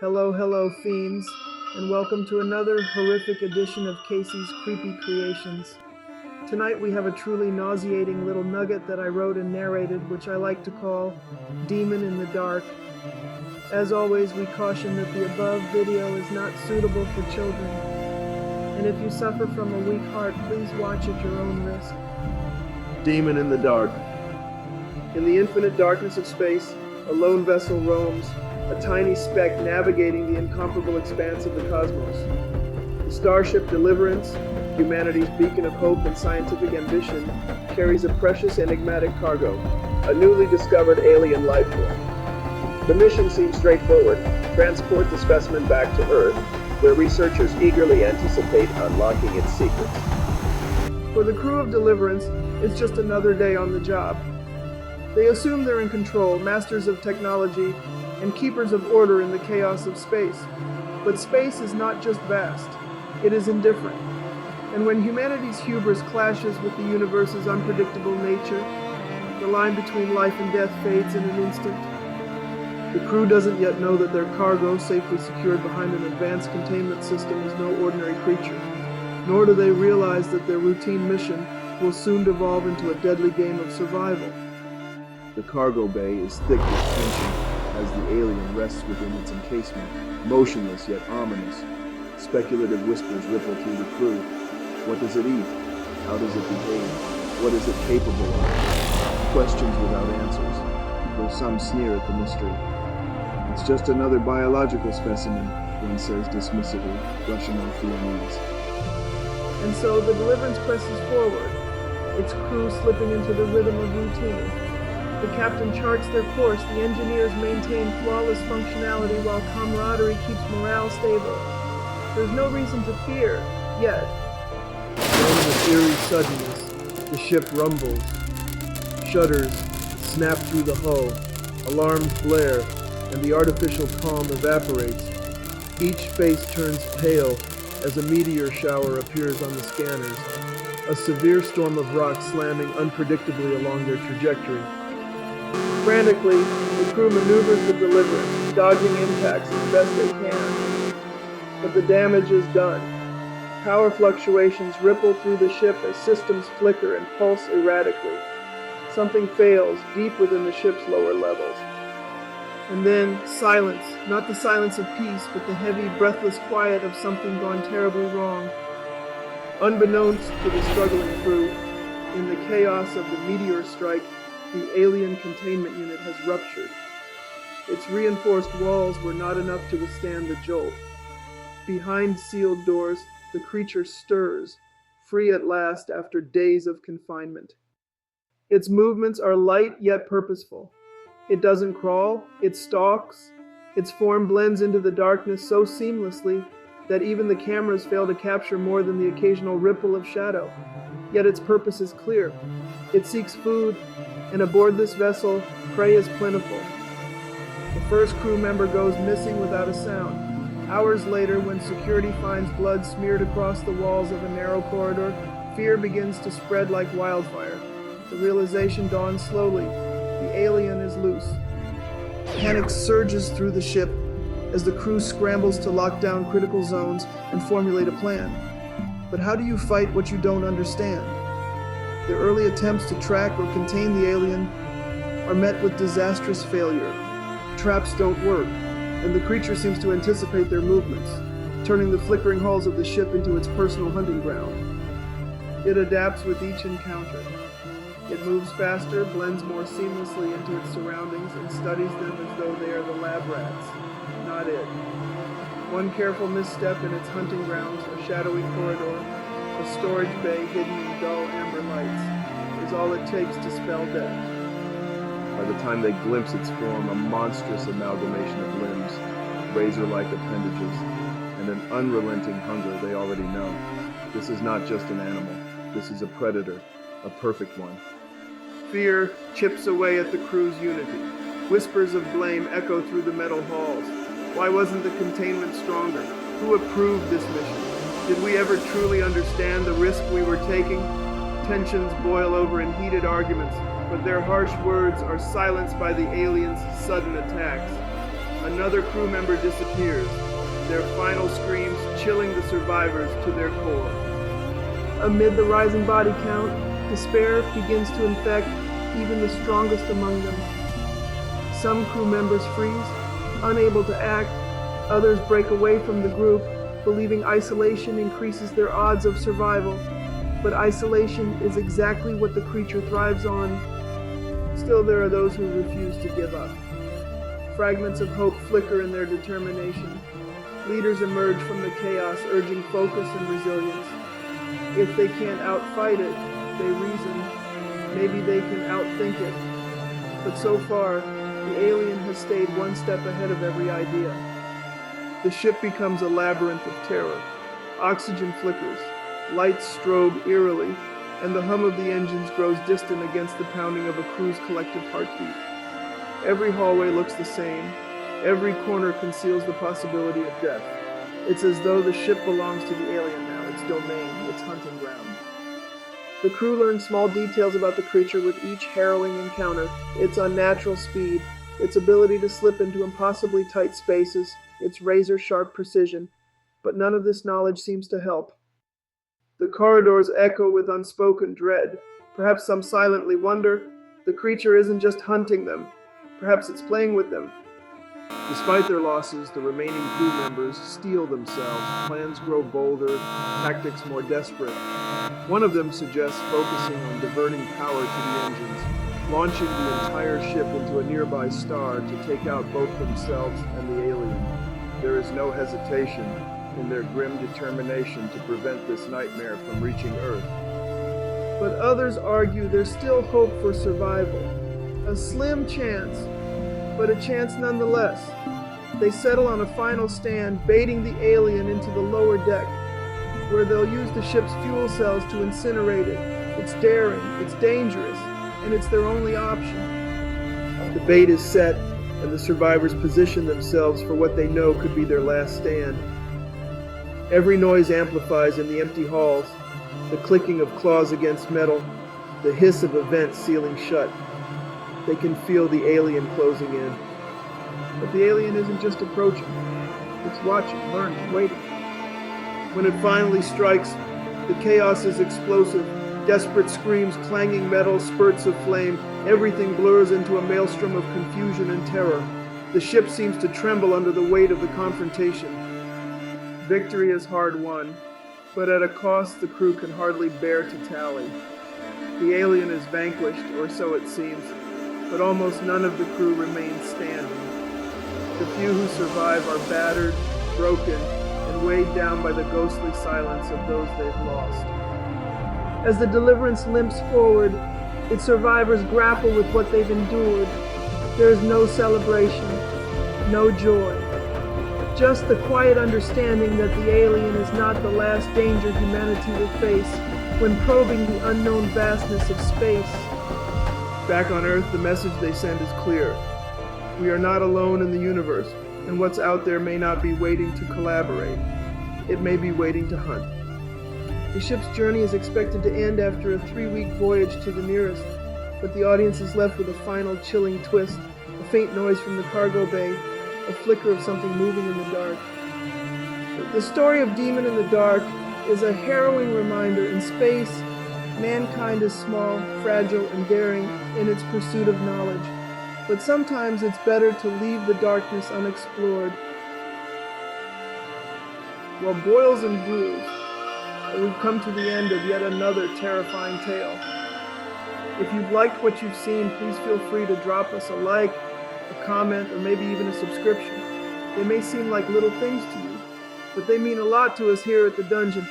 Hello, hello, fiends, and welcome to another horrific edition of Casey's Creepy Creations. Tonight we have a truly nauseating little nugget that I wrote and narrated, which I like to call Demon in the Dark. As always, we caution that the above video is not suitable for children, and if you suffer from a weak heart, please watch at your own risk. Demon in the Dark. In the infinite darkness of space, a lone vessel roams, a tiny speck navigating the incomparable expanse of the cosmos. The starship Deliverance, humanity's beacon of hope and scientific ambition, carries a precious enigmatic cargo, a newly discovered alien life form. The mission seems straightforward: transport the specimen back to Earth, where researchers eagerly anticipate unlocking its secrets. For the crew of Deliverance, it's just another day on the job. They assume they're in control, masters of technology, and keepers of order in the chaos of space. But space is not just vast, it is indifferent. And when humanity's hubris clashes with the universe's unpredictable nature, the line between life and death fades in an instant. The crew doesn't yet know that their cargo, safely secured behind an advanced containment system, is no ordinary creature, nor do they realize that their routine mission will soon devolve into a deadly game of survival. The cargo bay is thick with tension as the alien rests within its encasement, motionless yet ominous. Speculative whispers ripple through the crew. What does it eat? How does it behave? What is it capable of? Questions without answers, though some sneer at the mystery. It's just another biological specimen, one says dismissively, brushing off the unease. And so the Deliverance presses forward, its crew slipping into the rhythm of routine. The captain charts their course, the engineers maintain flawless functionality while camaraderie keeps morale stable. There's no reason to fear, yet. Then with eerie suddenness, the ship rumbles. Shutters snap through the hull, alarms blare, and the artificial calm evaporates. Each face turns pale as a meteor shower appears on the scanners, a severe storm of rocks slamming unpredictably along their trajectory. Frantically, the crew maneuvers the Deliverance, dodging impacts as best they can. But the damage is done. Power fluctuations ripple through the ship as systems flicker and pulse erratically. Something fails deep within the ship's lower levels. And then silence, not the silence of peace, but the heavy, breathless quiet of something gone terribly wrong. Unbeknownst to the struggling crew, in the chaos of the meteor strike, the alien containment unit has ruptured. Its reinforced walls were not enough to withstand the jolt. Behind sealed doors, the creature stirs, free at last after days of confinement. Its movements are light yet purposeful. It doesn't crawl, it stalks. Its form blends into the darkness so seamlessly that even the cameras fail to capture more than the occasional ripple of shadow. Yet its purpose is clear. It seeks food, and aboard this vessel, prey is plentiful. The first crew member goes missing without a sound. Hours later, when security finds blood smeared across the walls of a narrow corridor, fear begins to spread like wildfire. The realization dawns slowly. The alien is loose. Panic surges through the ship as the crew scrambles to lock down critical zones and formulate a plan. But how do you fight what you don't understand? The early attempts to track or contain the alien are met with disastrous failure. Traps don't work, and the creature seems to anticipate their movements, turning the flickering hulls of the ship into its personal hunting ground. It adapts with each encounter. It moves faster, blends more seamlessly into its surroundings, and studies them as though they are the lab rats, not it. One careful misstep in its hunting grounds, a shadowy corridor, a storage bay hidden in dull amber lights, is all it takes to spell death. By the time they glimpse its form, a monstrous amalgamation of limbs, razor-like appendages, and an unrelenting hunger they already know. This is not just an animal. This is a predator, a perfect one. Fear chips away at the crew's unity. Whispers of blame echo through the metal halls. Why wasn't the containment stronger? Who approved this mission? Did we ever truly understand the risk we were taking? Tensions boil over in heated arguments, but their harsh words are silenced by the aliens' sudden attacks. Another crew member disappears, their final screams chilling the survivors to their core. Amid the rising body count, despair begins to infect even the strongest among them. Some crew members freeze, unable to act. Others break away from the group, believing isolation increases their odds of survival. But isolation is exactly what the creature thrives on. Still, there are those who refuse to give up. Fragments of hope flicker in their determination. Leaders emerge from the chaos, urging focus and resilience. If they can't outfight it, they reason. Maybe they can outthink it. But so far, the alien has stayed one step ahead of every idea. The ship becomes a labyrinth of terror. Oxygen flickers, lights strobe eerily, and the hum of the engines grows distant against the pounding of a crew's collective heartbeat. Every hallway looks the same. Every corner conceals the possibility of death. It's as though the ship belongs to the alien now, its domain, its hunting ground. The crew learns small details about the creature with each harrowing encounter: its unnatural speed, its ability to slip into impossibly tight spaces, its razor-sharp precision. But none of this knowledge seems to help. The corridors echo with unspoken dread. Perhaps some silently wonder, the creature isn't just hunting them. Perhaps it's playing with them. Despite their losses, the remaining crew members steel themselves. Plans grow bolder, tactics more desperate. One of them suggests focusing on diverting power to the engines, launching the entire ship into a nearby star to take out both themselves and the alien. There is no hesitation in their grim determination to prevent this nightmare from reaching Earth. But others argue there's still hope for survival. A slim chance, but a chance nonetheless. They settle on a final stand, baiting the alien into the lower deck, where they'll use the ship's fuel cells to incinerate it. It's daring, it's dangerous, and it's their only option. The bait is set, and the survivors position themselves for what they know could be their last stand. Every noise amplifies in the empty halls, the clicking of claws against metal, the hiss of a vent sealing shut. They can feel the alien closing in. But the alien isn't just approaching. It's watching, learning, waiting. When it finally strikes, the chaos is explosive. Desperate screams, clanging metal, spurts of flame. Everything blurs into a maelstrom of confusion and terror. The ship seems to tremble under the weight of the confrontation. Victory is hard won, but at a cost the crew can hardly bear to tally. The alien is vanquished, or so it seems, but almost none of the crew remains standing. The few who survive are battered, broken, and weighed down by the ghostly silence of those they've lost. As the Deliverance limps forward, its survivors grapple with what they've endured. There is no celebration, no joy. Just the quiet understanding that the alien is not the last danger humanity will face when probing the unknown vastness of space. Back on Earth, the message they send is clear. We are not alone in the universe, and what's out there may not be waiting to collaborate. It may be waiting to hunt. The ship's journey is expected to end after a 3-week voyage to the nearest, but the audience is left with a final chilling twist, a faint noise from the cargo bay, a flicker of something moving in the dark. The story of Demon in the Dark is a harrowing reminder: in space, mankind is small, fragile, and daring in its pursuit of knowledge. But sometimes it's better to leave the darkness unexplored. Well, boils and brews, we've come to the end of yet another terrifying tale. If you've liked what you've seen, please feel free to drop us a like, a comment, or maybe even a subscription. They may seem like little things to you, but they mean a lot to us here at the Dungeon.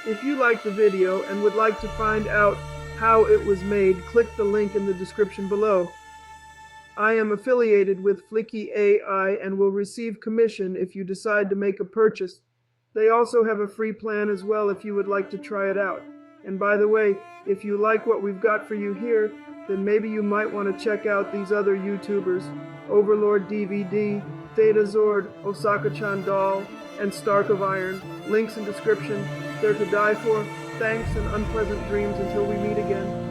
If you liked the video and would like to find out how it was made, click the link in the description below. I am affiliated with Flicky AI and will receive commission if you decide to make a purchase. They also have a free plan as well if you would like to try it out. And by the way, if you like what we've got for you here, then maybe you might want to check out these other YouTubers: Overlord DVD, Theta Zord, Osaka-chan Doll, and Stark of Iron. Links in description. They're to die for. Thanks and unpleasant dreams until we meet again.